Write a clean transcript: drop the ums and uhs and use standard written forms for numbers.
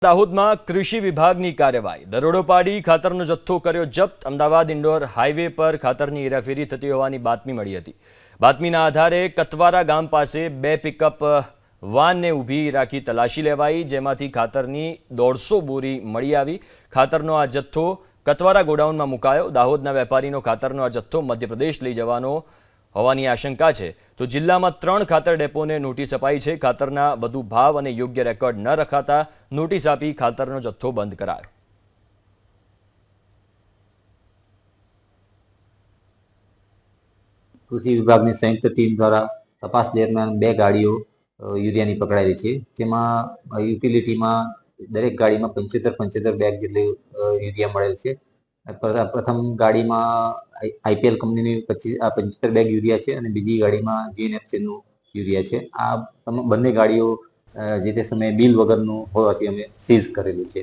દાહોદમાં કૃષિ વિભાગની કાર્યવાહી દરોડો પાડી ખાતરનો જથ્થો કર્યો જપ્ત। અમદાવાદ ઇન્ડોર હાઈવે પર ખાતરની હેરાફેરી થતી હોવાની બાતમી મળી હતી। બાતમીના આધારે કતવારા ગામ પાસે બે પિકઅપ વાનને ઊભી રાખી તલાશી લેવાઈ, જેમાંથી ખાતરની 150 બોરી મળી આવી। ખાતરનો આ જથ્થો કતવારા ગોડાઉનમાં મુકાયો। દાહોદના વેપારીનો ખાતરનો આ જથ્થો મધ્યપ્રદેશ લઈ જવાનો હોવાની આશંકા છે, તો જિલ્લામાં 3 ખાતર ડેપોને નોટિસ અપાઈ છે। ખાતરના વધુ ભાવ અને યોગ્ય રેકોર્ડ ન રખાતા નોટિસ આપી ખાતરનો જથ્થો બંધ કરાયો। કૃષિ વિભાગની સંયુક્ત ટીમ દ્વારા તપાસ દરમિયાન 2 ગાડીઓ યુરિયાની પકડાયેલી છે, જેમાં યુટિલિટીમાં દરેક ગાડીમાં 75 બેગ જેટલી યુરિયા મળેલ છે। પ્રથમ ગાડીમાં આઈપીએલ કંપનીની 75 બેગ યુરિયા છે અને બીજી ગાડીમાં જીએનએફસીનું યુરિયા છે। આ બંને ગાડીઓ જે તે સમયે બિલ વગરનું હોવાથી અમે સીઝ કરેલું છે।